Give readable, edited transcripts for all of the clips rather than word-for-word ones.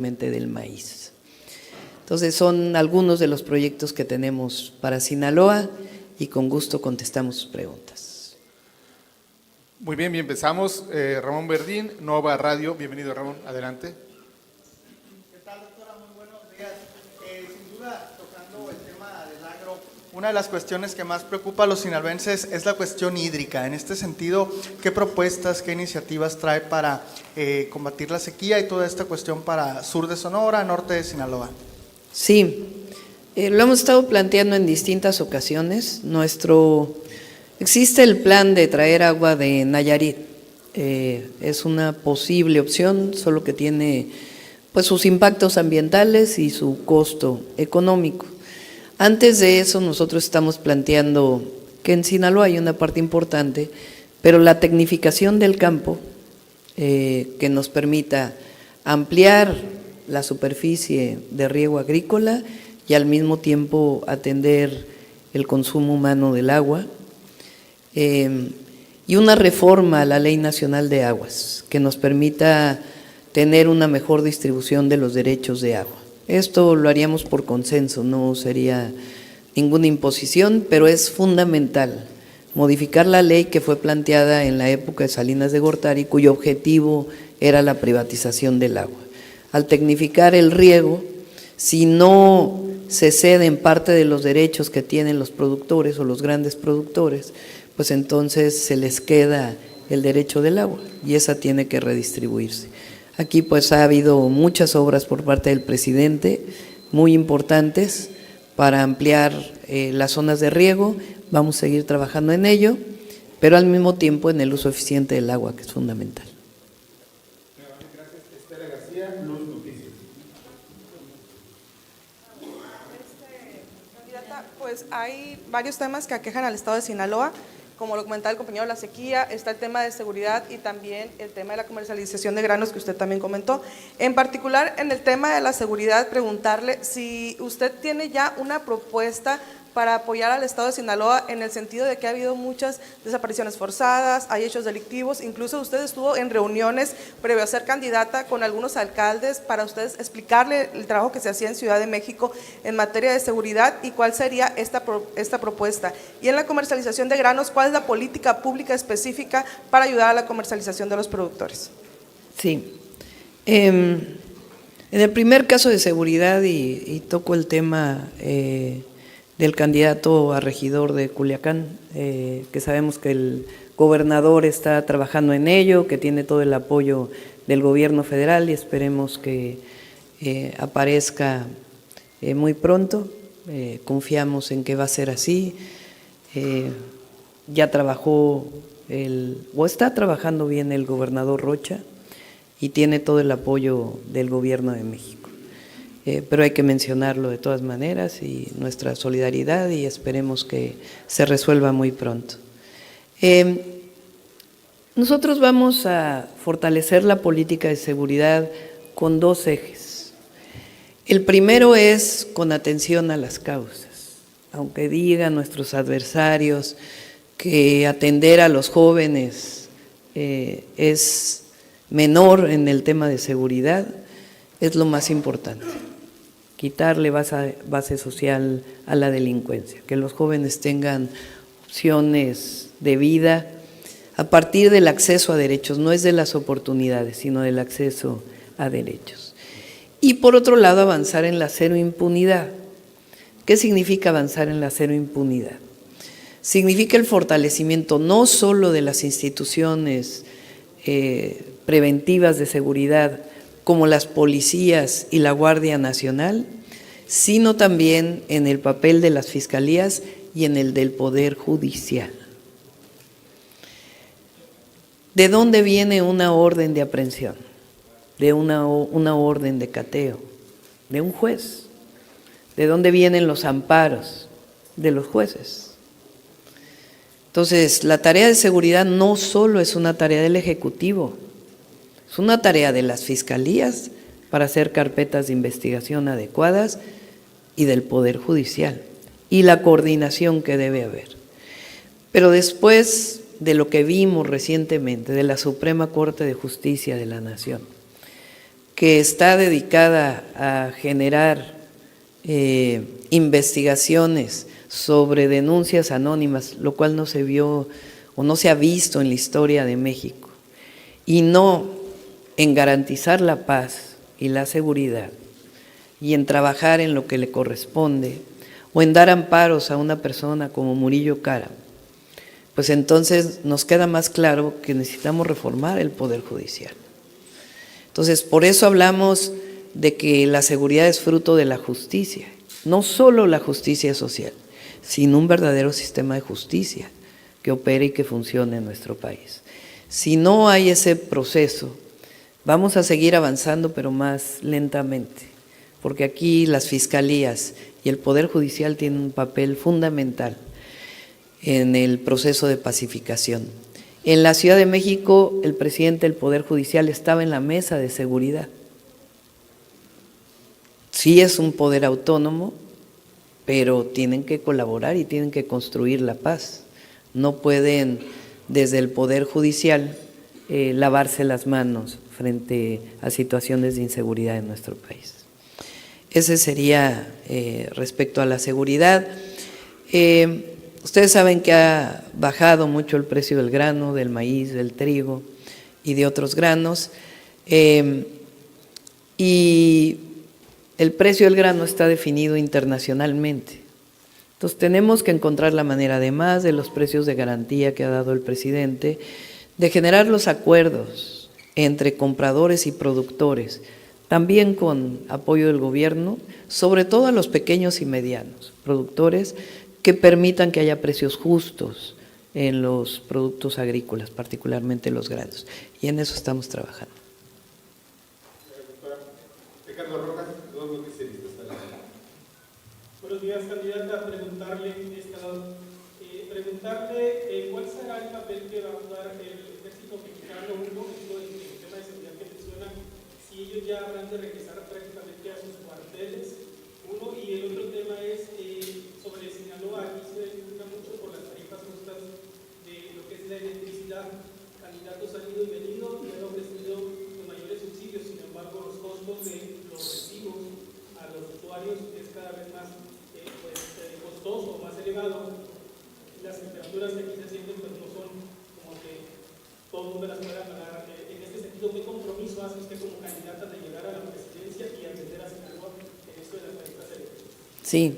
del maíz. Entonces son algunos de los proyectos que tenemos para Sinaloa y con gusto contestamos sus preguntas. Muy bien, empezamos. Ramón Verdín, Nova Radio. Bienvenido, Ramón, adelante. ¿Qué tal, doctora? Muy buenos días. Sin duda, tocando el tema del agro, una de las cuestiones que más preocupa a los sinaloenses es la cuestión hídrica. En este sentido, ¿qué propuestas, qué iniciativas trae para combatir la sequía y toda esta cuestión para sur de Sonora, norte de Sinaloa? Sí, lo hemos estado planteando en distintas ocasiones. Existe el plan de traer agua de Nayarit. Es una posible opción, solo que tiene pues sus impactos ambientales y su costo económico. Antes de eso, nosotros estamos planteando que en Sinaloa hay una parte importante, pero la tecnificación del campo que nos permita ampliar la superficie de riego agrícola y al mismo tiempo atender el consumo humano del agua, y una reforma a la Ley Nacional de Aguas que nos permita tener una mejor distribución de los derechos de agua. Esto lo haríamos por consenso, no sería ninguna imposición, pero es fundamental modificar la ley que fue planteada en la época de Salinas de Gortari, cuyo objetivo era la privatización del agua. Al tecnificar el riego, si no se ceden parte de los derechos que tienen los productores o los grandes productores, pues entonces se les queda el derecho del agua y esa tiene que redistribuirse. Aquí pues ha habido muchas obras por parte del presidente, muy importantes, para ampliar las zonas de riego. Vamos a seguir trabajando en ello, pero al mismo tiempo en el uso eficiente del agua, que es fundamental. Gracias. Estela García, Luz Noticias. Candidata, pues hay varios temas que aquejan al estado de Sinaloa, como lo comentaba el compañero, la sequía, está el tema de seguridad y también el tema de la comercialización de granos que usted también comentó. En particular, en el tema de la seguridad, preguntarle si usted tiene ya una propuesta para apoyar al estado de Sinaloa en el sentido de que ha habido muchas desapariciones forzadas, hay hechos delictivos, incluso usted estuvo en reuniones previo a ser candidata con algunos alcaldes para ustedes explicarle el trabajo que se hacía en Ciudad de México en materia de seguridad y cuál sería esta propuesta. Y en la comercialización de granos, ¿cuál es la política pública específica para ayudar a la comercialización de los productores? Sí. En el primer caso de seguridad, y toco el tema del candidato a regidor de Culiacán, que sabemos que el gobernador está trabajando en ello, que tiene todo el apoyo del gobierno federal y esperemos que aparezca muy pronto. Confiamos en que va a ser así. Ya trabajó o está trabajando bien el gobernador Rocha y tiene todo el apoyo del gobierno de México. Pero hay que mencionarlo de todas maneras y nuestra solidaridad y esperemos que se resuelva muy pronto. Nosotros vamos a fortalecer la política de seguridad con dos ejes. El primero es con atención a las causas. Aunque digan nuestros adversarios que atender a los jóvenes es menor en el tema de seguridad, es lo más importante. Quitarle base social a la delincuencia, que los jóvenes tengan opciones de vida a partir del acceso a derechos, no es de las oportunidades, sino del acceso a derechos. Y por otro lado, avanzar en la cero impunidad. ¿Qué significa avanzar en la cero impunidad? Significa el fortalecimiento no solo de las instituciones preventivas de seguridad, como las policías y la Guardia Nacional, sino también en el papel de las fiscalías y en el del Poder Judicial. ¿De dónde viene una orden de aprehensión? De una orden de cateo, de un juez. ¿De dónde vienen los amparos? De los jueces. Entonces, la tarea de seguridad no solo es una tarea del Ejecutivo, es una tarea de las fiscalías para hacer carpetas de investigación adecuadas y del Poder Judicial y la coordinación que debe haber. Pero después de lo que vimos recientemente de la Suprema Corte de Justicia de la Nación, que está dedicada a generar investigaciones sobre denuncias anónimas, lo cual no se vio o no se ha visto en la historia de México, y no en garantizar la paz y la seguridad y en trabajar en lo que le corresponde o en dar amparos a una persona como Murillo Karam, pues entonces nos queda más claro que necesitamos reformar el Poder Judicial. Entonces, por eso hablamos de que la seguridad es fruto de la justicia, no solo la justicia social, sino un verdadero sistema de justicia que opere y que funcione en nuestro país. Si no hay ese proceso, vamos a seguir avanzando, pero más lentamente, porque aquí las fiscalías y el Poder Judicial tienen un papel fundamental en el proceso de pacificación. En la Ciudad de México, el presidente del Poder Judicial estaba en la mesa de seguridad. Sí es un poder autónomo, pero tienen que colaborar y tienen que construir la paz. No pueden, desde el Poder Judicial, lavarse las manos frente a situaciones de inseguridad en nuestro país. Ese sería respecto a la seguridad. Ustedes saben que ha bajado mucho el precio del grano, del maíz, del trigo y de otros granos. Y el precio del grano está definido internacionalmente. Entonces tenemos que encontrar la manera, además de los precios de garantía que ha dado el presidente, de generar los acuerdos entre compradores y productores, también con apoyo del gobierno, sobre todo a los pequeños y medianos productores, que permitan que haya precios justos en los productos agrícolas, particularmente los granos. Y en eso estamos trabajando. Ricardo Rojas, dos noticieristas. Buenos días, candidata. Preguntarle cuál será el papel que va a jugar el ejército mexicano, uno, en el tema de seguridad que menciona, si ellos ya habrán de regresar prácticamente a sus cuarteles, uno, y el otro tema es sobre Sinaloa. Aquí se discuta mucho por las tarifas justas de lo que es la electricidad. Candidatos han ido y venido y han ofrecido los mayores subsidios, sin embargo los costos de los recibos a los usuarios es cada vez más costoso, más elevado. Las temperaturas que aquí se sienten pues no son como que todo el mundo las pueda pagar. En este sentido, ¿qué compromiso hace usted como candidata de llegar a la presidencia y atender a Sinaloa en esto de las tarifas eléctricas? Sí,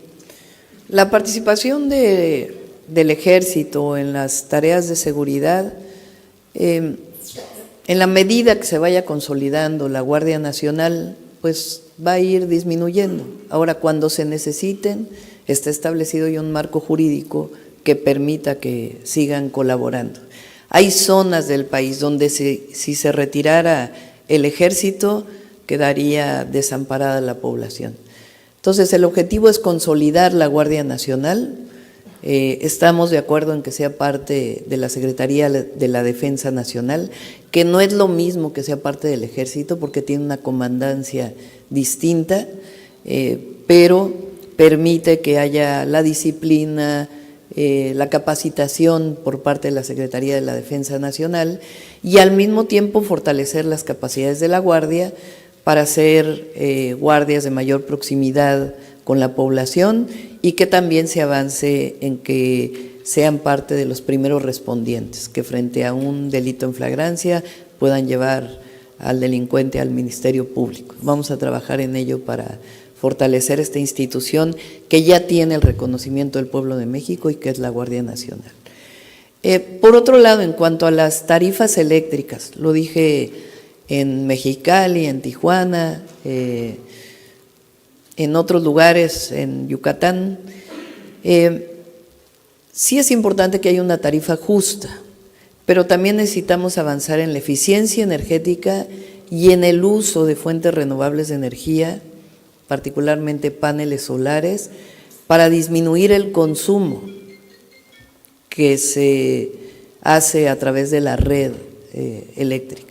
la participación del ejército en las tareas de seguridad, en la medida que se vaya consolidando la Guardia Nacional, pues va a ir disminuyendo. Ahora, cuando se necesiten, está establecido ya un marco jurídico que permita que sigan colaborando. Hay zonas del país donde si se retirara el ejército, quedaría desamparada la población. Entonces, el objetivo es consolidar la Guardia Nacional. Estamos de acuerdo en que sea parte de la Secretaría de la Defensa Nacional, que no es lo mismo que sea parte del Ejército, porque tiene una comandancia distinta, pero permite que haya la disciplina, la capacitación por parte de la Secretaría de la Defensa Nacional y al mismo tiempo fortalecer las capacidades de la Guardia para ser guardias de mayor proximidad con la población y que también se avance en que sean parte de los primeros respondientes, que frente a un delito en flagrancia puedan llevar al delincuente al Ministerio Público. Vamos a trabajar en ello para fortalecer esta institución que ya tiene el reconocimiento del pueblo de México y que es la Guardia Nacional. Por otro lado, en cuanto a las tarifas eléctricas, lo dije en Mexicali, en Tijuana, en otros lugares, en Yucatán, sí es importante que haya una tarifa justa, pero también necesitamos avanzar en la eficiencia energética y en el uso de fuentes renovables de energía, particularmente paneles solares, para disminuir el consumo que se hace a través de la red eléctrica.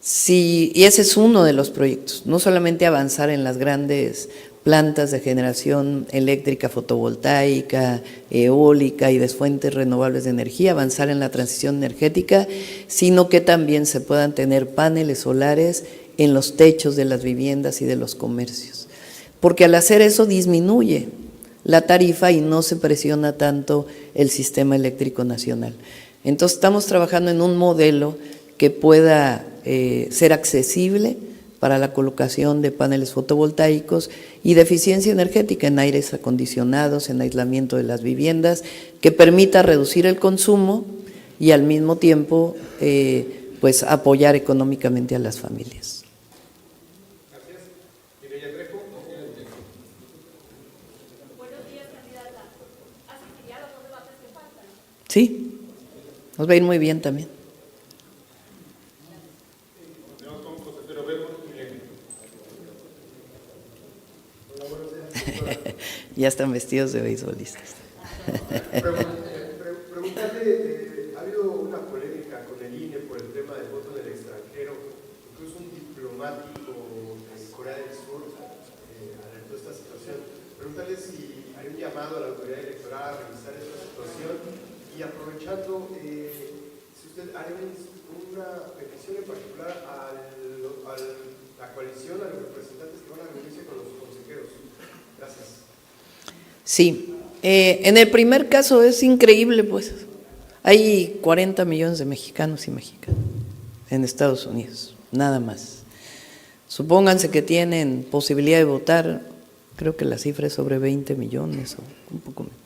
Sí, y ese es uno de los proyectos, no solamente avanzar en las grandes plantas de generación eléctrica, fotovoltaica, eólica y de fuentes renovables de energía, avanzar en la transición energética, sino que también se puedan tener paneles solares en los techos de las viviendas y de los comercios, porque al hacer eso disminuye la tarifa y no se presiona tanto el sistema eléctrico nacional. Entonces estamos trabajando en un modelo que pueda ser accesible para la colocación de paneles fotovoltaicos y de eficiencia energética en aires acondicionados, en aislamiento de las viviendas, que permita reducir el consumo y al mismo tiempo pues apoyar económicamente a las familias. Gracias. Mireya Trejo. Buenos días, candidata. ¿Asistiría a los dos debates que faltan? Sí, nos va a ir muy bien también. Continuamos con José Pedro Bergo, Milenio. Hola, buenos días. Ya están vestidos de beisbolistas. Preguntarle, ha habido una polémica con el INE por el tema del voto en el extranjero. Incluso un diplomático en Corea del Sur alertó esta situación. Preguntarle si hay un llamado a la autoridad electoral a revisar esta situación y aprovechando, si usted haría una petición en particular a la coalición, a los representantes que van a reunirse con los consejeros. Gracias. Sí, en el primer caso es increíble, pues. Hay 40 millones de mexicanos y mexicanas en Estados Unidos, nada más. Supónganse que tienen posibilidad de votar, creo que la cifra es sobre 20 millones o un poco menos.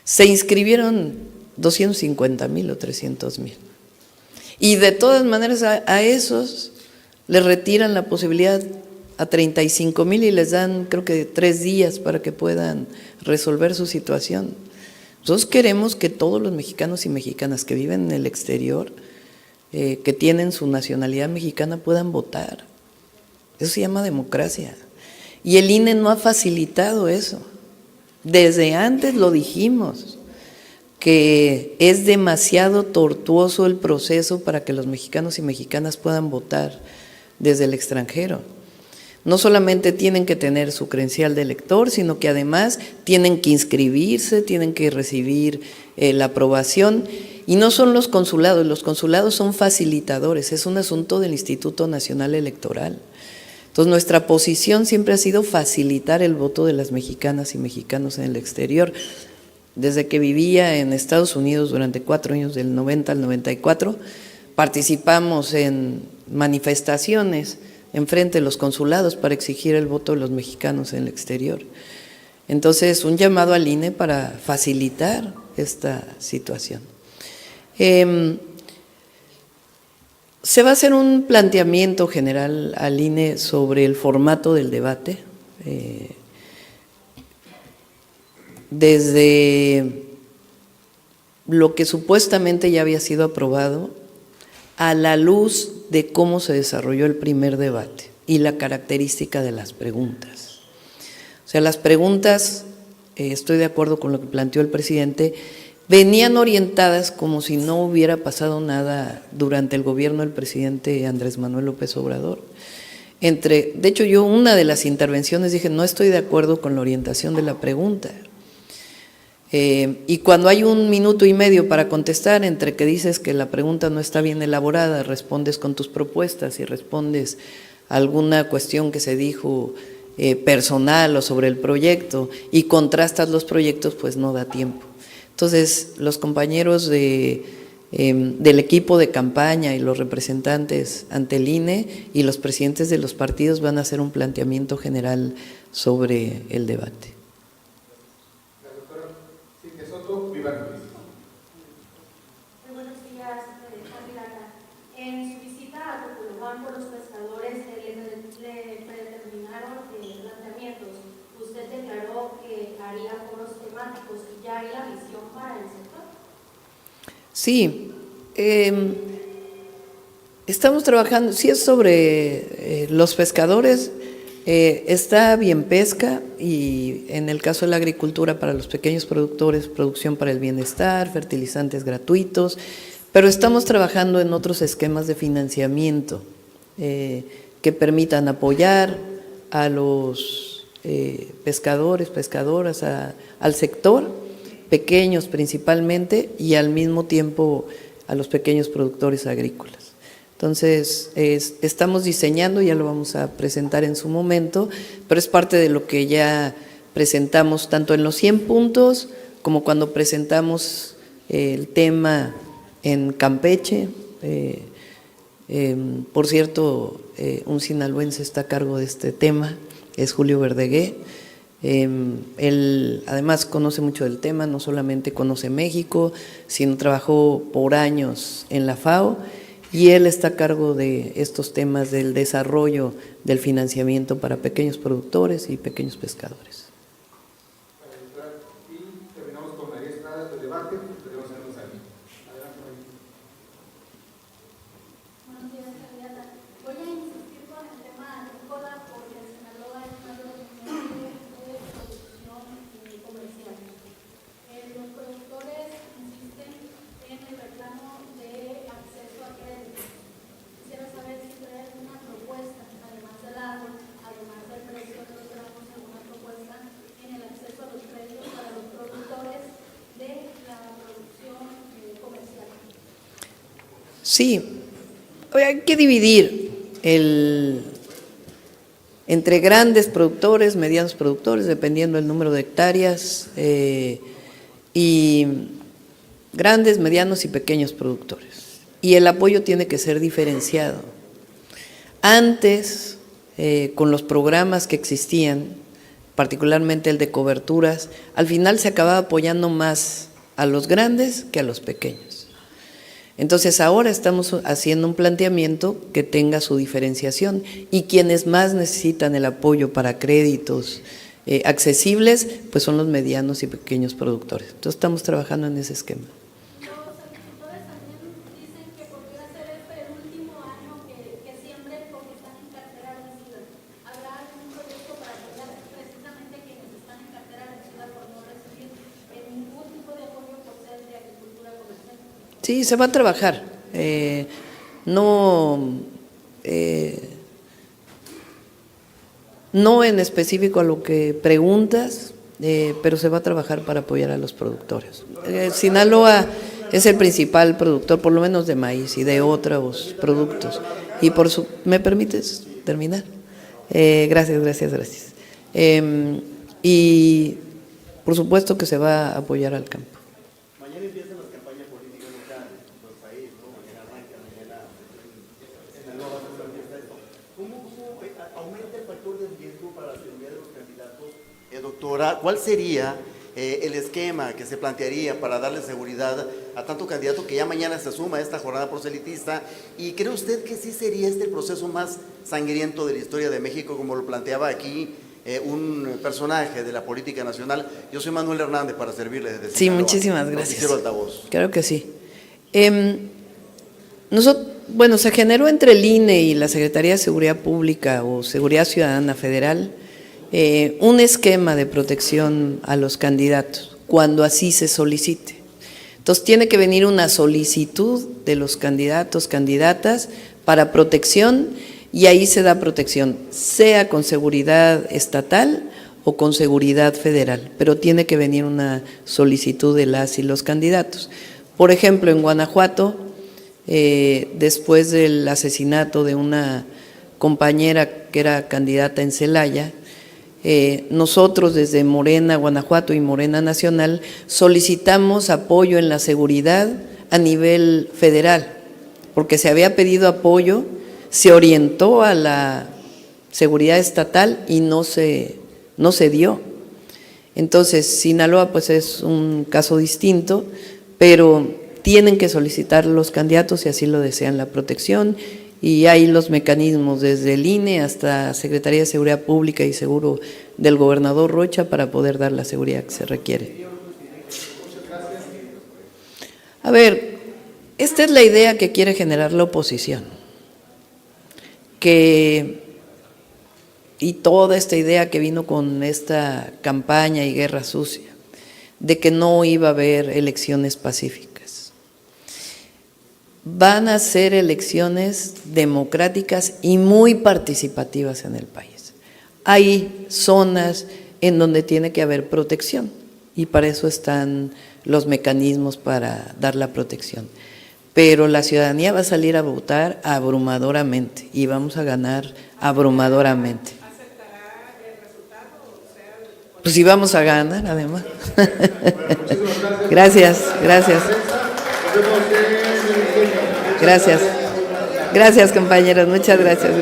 Se inscribieron 250,000 o 300,000. Y de todas maneras a esos les retiran la posibilidad a 35,000 y les dan creo que 3 días para que puedan resolver su situación. Nosotros queremos que todos los mexicanos y mexicanas que viven en el exterior, que tienen su nacionalidad mexicana, puedan votar. Eso se llama democracia. Y el INE no ha facilitado eso. Desde antes lo dijimos, que es demasiado tortuoso el proceso para que los mexicanos y mexicanas puedan votar desde el extranjero. No solamente tienen que tener su credencial de elector, sino que además tienen que inscribirse, tienen que recibir la aprobación. Y no son los consulados son facilitadores, es un asunto del Instituto Nacional Electoral. Entonces nuestra posición siempre ha sido facilitar el voto de las mexicanas y mexicanos en el exterior. Desde que vivía en Estados Unidos durante 4 años, del 90 al 94, participamos en manifestaciones enfrente de los consulados para exigir el voto de los mexicanos en el exterior. Entonces, un llamado al INE para facilitar esta situación. Se va a hacer un planteamiento general al INE sobre el formato del debate, desde lo que supuestamente ya había sido aprobado, a la luz de cómo se desarrolló el primer debate y la característica de las preguntas. O sea, las preguntas, estoy de acuerdo con lo que planteó el presidente, venían orientadas como si no hubiera pasado nada durante el gobierno del presidente Andrés Manuel López Obrador. De hecho, yo una de las intervenciones dije, no estoy de acuerdo con la orientación de la pregunta. Y cuando hay 1 minuto y medio para contestar, entre que dices que la pregunta no está bien elaborada, respondes con tus propuestas y respondes a alguna cuestión que se dijo personal o sobre el proyecto y contrastas los proyectos, pues no da tiempo. Entonces, los compañeros del equipo de campaña y los representantes ante el INE y los presidentes de los partidos van a hacer un planteamiento general sobre el debate. Muy buenos días, candidata. En su visita a Topolobampo, los pescadores le predeterminaron planteamientos. Usted declaró que haría foros temáticos y ya hay la visión para el sector. Sí, estamos trabajando, sí es sobre los pescadores. Está Bien Pesca y en el caso de la agricultura para los pequeños productores, producción para el bienestar, fertilizantes gratuitos, pero estamos trabajando en otros esquemas de financiamiento que permitan apoyar a los pescadores, pescadoras, al sector, pequeños principalmente, y al mismo tiempo a los pequeños productores agrícolas. Entonces, estamos diseñando, ya lo vamos a presentar en su momento, pero es parte de lo que ya presentamos tanto en los 100 puntos como cuando presentamos el tema en Campeche. Por cierto, un sinaloense está a cargo de este tema, es Julio Verdegué. Él además conoce mucho del tema, no solamente conoce México, sino trabajó por años en la FAO, y él está a cargo de estos temas del desarrollo del financiamiento para pequeños productores y pequeños pescadores. Y terminamos con María Estrada del debate. Tenemos a Rosario. Adelante, María. Buenos días, candidata. Voy a insistir con el tema agrícola porque Sinaloa es una de las regiones de producción comercial. Los productores insisten en el reclamo de acceso a crédito. Quisiera saber si trae alguna propuesta, además del agro, además del precio de los granos, alguna propuesta en el acceso a los créditos para los productores de la producción comercial. Sí, hay que dividir entre grandes productores, medianos productores, dependiendo del número de hectáreas, y grandes, medianos y pequeños productores. Y el apoyo tiene que ser diferenciado. Antes, con los programas que existían, particularmente el de coberturas, al final se acababa apoyando más a los grandes que a los pequeños. Entonces ahora estamos haciendo un planteamiento que tenga su diferenciación, y quienes más necesitan el apoyo para créditos accesibles, pues son los medianos y pequeños productores. Entonces estamos trabajando en ese esquema. Los agricultores también dicen que podría ser el último año que siembren porque están en cartera vencida. ¿Habrá algún proyecto para apoyar precisamente quienes están en cartera vencida por no recibir ningún tipo de apoyo por ser de agricultura comercial? Sí, se va a trabajar. No en específico a lo que preguntas, pero se va a trabajar para apoyar a los productores. Sinaloa es el principal productor, por lo menos de maíz y de otros productos. Y ¿me permites terminar? Gracias. Y por supuesto que se va a apoyar al campo. Mañana empiezan las campañas políticas locales en todo el país, ¿no? Mañana arranca, mañana Sinaloa va a hacer una fiesta de esto. ¿Cómo aumenta el factor de riesgo para la seguridad de los candidatos? Doctora, ¿cuál sería el esquema que se plantearía para darle seguridad a tanto candidato que ya mañana se suma a esta jornada proselitista? ¿Y cree usted que sí sería este el proceso más sangriento de la historia de México, como lo planteaba aquí un personaje de la política nacional? Yo soy Manuel Hernández, para servirle desde Sí, Sinaloa. muchísimas gracias. Noticiero Altavoz. Claro que sí. Se generó entre el INE y la Secretaría de Seguridad Pública o Seguridad Ciudadana Federal un esquema de protección a los candidatos, cuando así se solicite. Entonces tiene que venir una solicitud de los candidatos, candidatas, para protección, y ahí se da protección, sea con seguridad estatal o con seguridad federal, pero tiene que venir una solicitud de las y los candidatos. Por ejemplo, en Guanajuato, después del asesinato de una compañera que era candidata en Celaya, nosotros desde Morena Guanajuato y Morena Nacional solicitamos apoyo en la seguridad a nivel federal, porque se había pedido apoyo, se orientó a la seguridad estatal y no se dio. Entonces, Sinaloa pues es un caso distinto, pero tienen que solicitar los candidatos, si así lo desean, la protección, y hay los mecanismos desde el INE hasta Secretaría de Seguridad Pública y seguro del gobernador Rocha para poder dar la seguridad que se requiere. A ver, esta es la idea que quiere generar la oposición, y toda esta idea que vino con esta campaña y guerra sucia, de que no iba a haber elecciones pacíficas. Van a ser elecciones democráticas y muy participativas en el país. Hay zonas en donde tiene que haber protección y para eso están los mecanismos para dar la protección. pero la ciudadanía va a salir a votar abrumadoramente y vamos a ganar abrumadoramente. ¿Aceptará el resultado? Pues sí vamos a ganar, además. Gracias, gracias. Gracias. Gracias, compañeros. Muchas gracias.